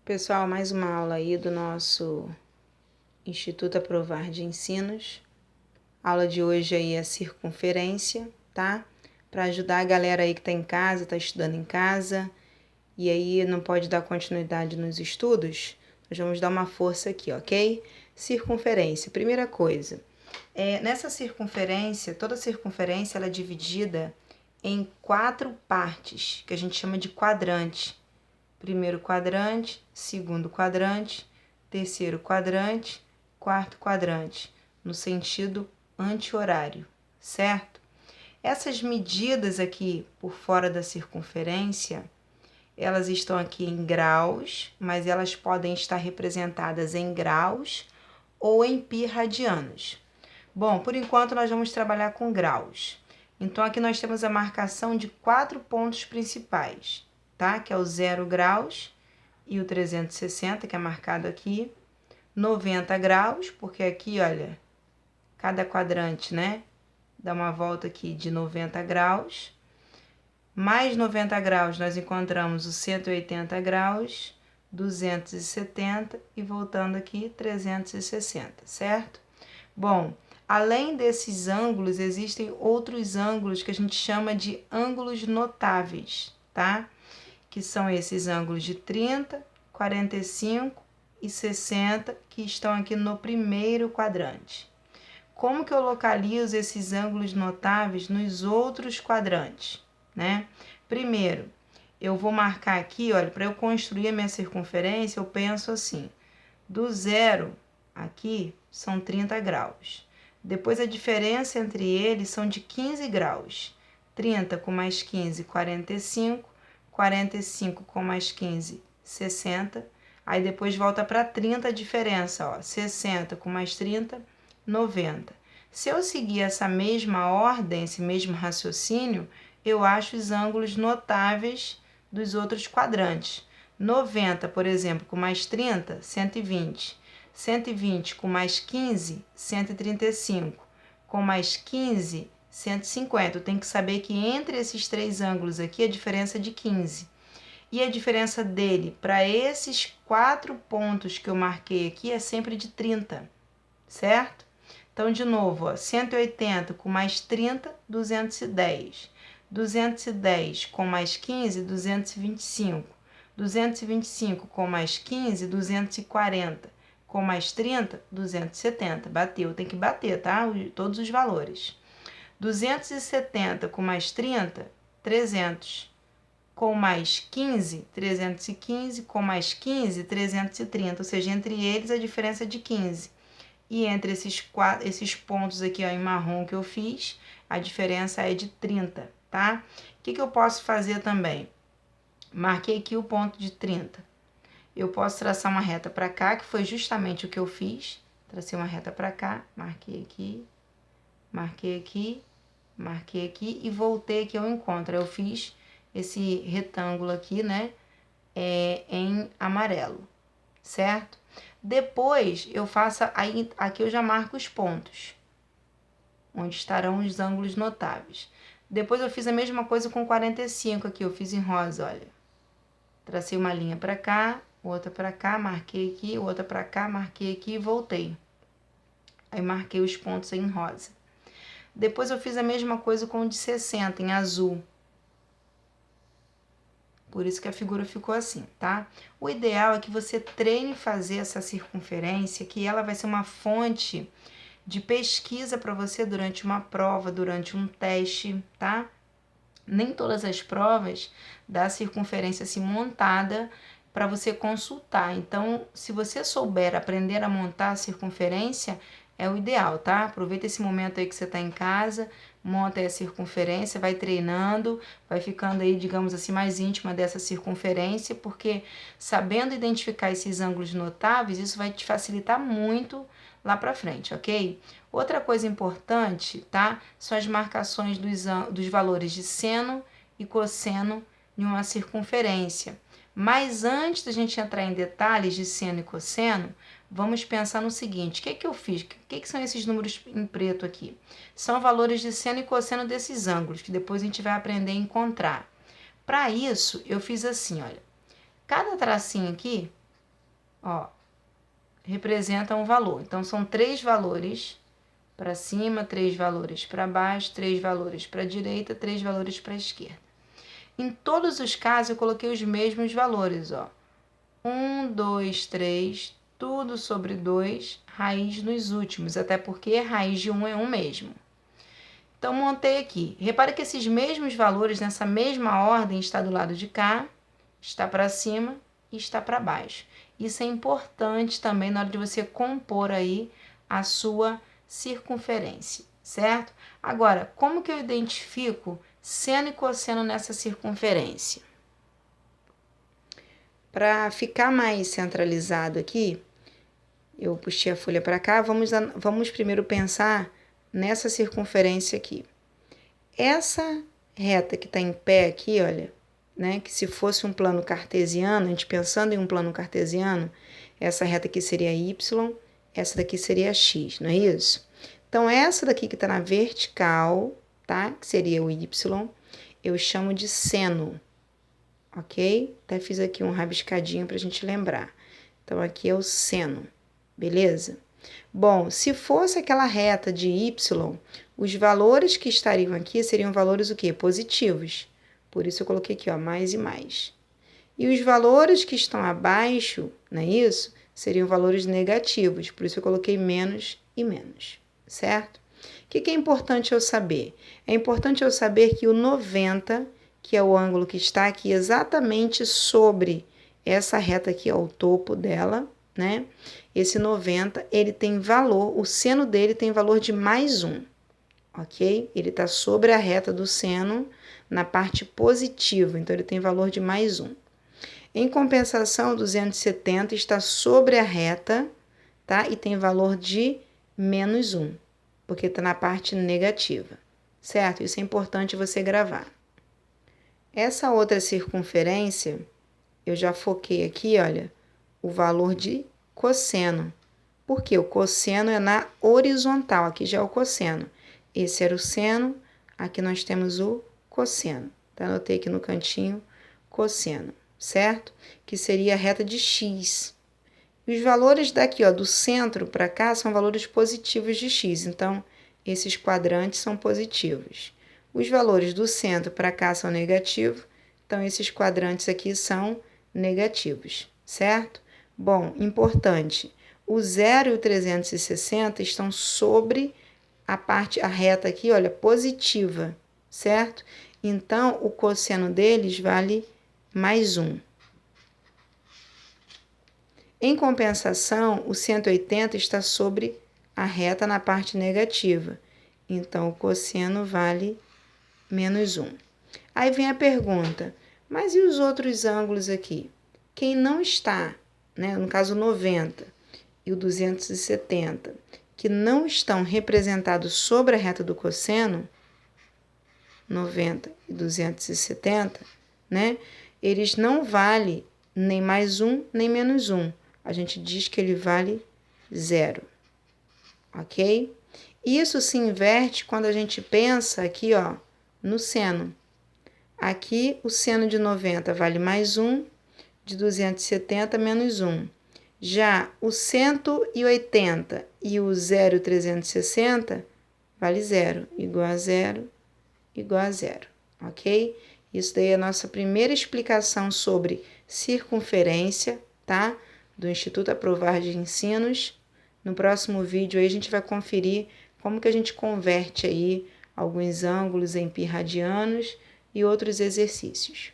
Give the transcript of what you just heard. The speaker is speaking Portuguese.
Pessoal, mais uma aula aí do nosso Instituto Aprovar de Ensinos. A aula de hoje aí é circunferência, tá? Para ajudar a galera aí que tá em casa, tá estudando em casa e aí não pode dar continuidade nos estudos, nós vamos dar uma força aqui, ok? Circunferência, primeira coisa. Nessa circunferência, toda circunferência ela é dividida em 4 partes, que a gente chama de quadrante. Primeiro quadrante, segundo quadrante, terceiro quadrante, quarto quadrante, no sentido anti-horário, certo? Essas medidas aqui por fora da circunferência, elas estão aqui em graus, mas elas podem estar representadas em graus ou em pi radianos. Bom, por enquanto nós vamos trabalhar com graus. Então aqui nós temos a marcação de 4 pontos principais, tá? Que é o 0 graus e o 360, que é marcado aqui. 90 graus, porque aqui, olha, cada quadrante, né? Dá uma volta aqui de 90 graus. Mais 90 graus, nós encontramos o 180 graus, 270 e voltando aqui, 360, certo? Bom, além desses ângulos, existem outros ângulos que a gente chama de ângulos notáveis, tá? Que são esses ângulos de 30, 45 e 60 que estão aqui no primeiro quadrante. Como que eu localizo esses ângulos notáveis nos outros quadrantes, né? Primeiro, eu vou marcar aqui, olha, para eu construir a minha circunferência, eu penso assim, do 0 aqui são 30 graus. Depois a diferença entre eles são de 15 graus. 30 com mais 15, 45. 45 com mais 15, 60. Aí depois volta para 30 a diferença, ó. 60 com mais 30, 90. Se eu seguir essa mesma ordem, esse mesmo raciocínio, eu acho os ângulos notáveis dos outros quadrantes. 90, por exemplo, com mais 30, 120. 120 com mais 15, 135. Com mais 15, 150. Eu tenho que saber que entre esses 3 ângulos aqui a diferença é de 15. E a diferença dele para esses 4 pontos que eu marquei aqui é sempre de 30, certo? Então, de novo, ó, 180 com mais 30, 210. 210 com mais 15, 225. 225 com mais 15, 240. Com mais 30, 270. Bateu, tem que bater, tá? Todos os valores. 270 com mais 30, 300. Com mais 15, 315. Com mais 15, 330. Ou seja, entre eles a diferença é de 15. E entre esses pontos aqui, ó, em marrom que eu fiz, a diferença é de 30, tá? O que eu posso fazer também? Marquei aqui o ponto de 30. Eu posso traçar uma reta para cá, que foi justamente o que eu fiz. Tracei uma reta para cá, marquei aqui, marquei aqui, marquei aqui e voltei aqui ao encontro. Eu fiz esse retângulo aqui, né, em amarelo, certo? Depois eu faço, aí aqui eu já marco os pontos, onde estarão os ângulos notáveis. Depois eu fiz a mesma coisa com 45 aqui, eu fiz em rosa, olha. Tracei uma linha para cá, outra para cá, marquei aqui, outra para cá, marquei aqui e voltei. Aí marquei os pontos em rosa. Depois eu fiz a mesma coisa com o de 60, em azul. Por isso que a figura ficou assim, tá? O ideal é que você treine fazer essa circunferência, que ela vai ser uma fonte de pesquisa para você durante uma prova, durante um teste, tá? Nem todas as provas dá a circunferência assim montada para você consultar. Então, se você souber aprender a montar a circunferência, é o ideal, tá? Aproveita esse momento aí que você está em casa, monta aí a circunferência, vai treinando, vai ficando aí, digamos assim, mais íntima dessa circunferência, porque sabendo identificar esses ângulos notáveis, isso vai te facilitar muito lá para frente, ok? Outra coisa importante, tá? São as marcações dos valores de seno e cosseno em uma circunferência. Mas antes da gente entrar em detalhes de seno e cosseno, vamos pensar no seguinte, o que eu fiz? O que são esses números em preto aqui? São valores de seno e cosseno desses ângulos, que depois a gente vai aprender a encontrar. Para isso, eu fiz assim, olha, cada tracinho aqui ó, representa um valor. Então, são 3 valores para cima, 3 valores para baixo, 3 valores para a direita, 3 valores para a esquerda. Em todos os casos, eu coloquei os mesmos valores, ó. 1, 2, 3, tudo sobre 2, raiz nos últimos, até porque a raiz de 1 é 1 mesmo. Então, montei aqui. Repara que esses mesmos valores, nessa mesma ordem, está do lado de cá, está para cima e está para baixo. Isso é importante também na hora de você compor aí a sua circunferência, certo? Agora, como que eu identifico seno e cosseno nessa circunferência? Para ficar mais centralizado aqui, eu puxei a folha para cá, vamos primeiro pensar nessa circunferência aqui. Essa reta que está em pé aqui, olha, né, que se fosse um plano cartesiano, a gente pensando em um plano cartesiano, essa reta aqui seria y, essa daqui seria x, não é isso? Então, essa daqui que está na vertical, tá, que seria o y, eu chamo de seno, ok? Até fiz aqui um rabiscadinho para a gente lembrar. Então, aqui é o seno, beleza? Bom, se fosse aquela reta de y, os valores que estariam aqui seriam valores o quê? Positivos. Por isso eu coloquei aqui, ó, mais e mais. E os valores que estão abaixo, não é isso? Seriam valores negativos. Por isso eu coloquei menos e menos, certo? O que é importante eu saber? É importante eu saber que o 90, que é o ângulo que está aqui exatamente sobre essa reta aqui, ó, o topo dela, né? Esse 90, ele tem valor, o seno dele tem valor de mais 1, ok? Ele está sobre a reta do seno na parte positiva, então ele tem valor de mais 1. Em compensação, 270 está sobre a reta, tá? E tem valor de menos 1, porque está na parte negativa, certo? Isso é importante você gravar. Essa outra circunferência, eu já foquei aqui, olha, o valor de cosseno. Porque o cosseno é na horizontal, aqui já é o cosseno. Esse era o seno, aqui nós temos o cosseno. Tá? Anotei aqui no cantinho, cosseno, certo? Que seria a reta de x. Os valores daqui, ó, do centro para cá, são valores positivos de x. Então, esses quadrantes são positivos. Os valores do centro para cá são negativos. Então, esses quadrantes aqui são negativos, certo? Bom, importante, o 0 e o 360 estão sobre a reta aqui, olha, positiva, certo? Então, o cosseno deles vale mais 1. Em compensação, o 180 está sobre a reta na parte negativa. Então, o cosseno vale menos 1. Aí vem a pergunta, mas e os outros ângulos aqui? Quem não está, né, no caso 90 e o 270, que não estão representados sobre a reta do cosseno, 90 e 270, né, eles não valem nem mais 1 nem menos 1. A gente diz que ele vale 0, ok? Isso se inverte quando a gente pensa aqui, ó, no seno. Aqui, o seno de 90 vale mais 1, de 270 menos 1. Já o 180 e o 0,360 vale 0, igual a 0, igual a 0, ok? Isso daí é a nossa primeira explicação sobre circunferência, tá? Do Instituto Aprovar de Ensinos. No próximo vídeo aí a gente vai conferir como que a gente converte aí alguns ângulos em π radianos e outros exercícios.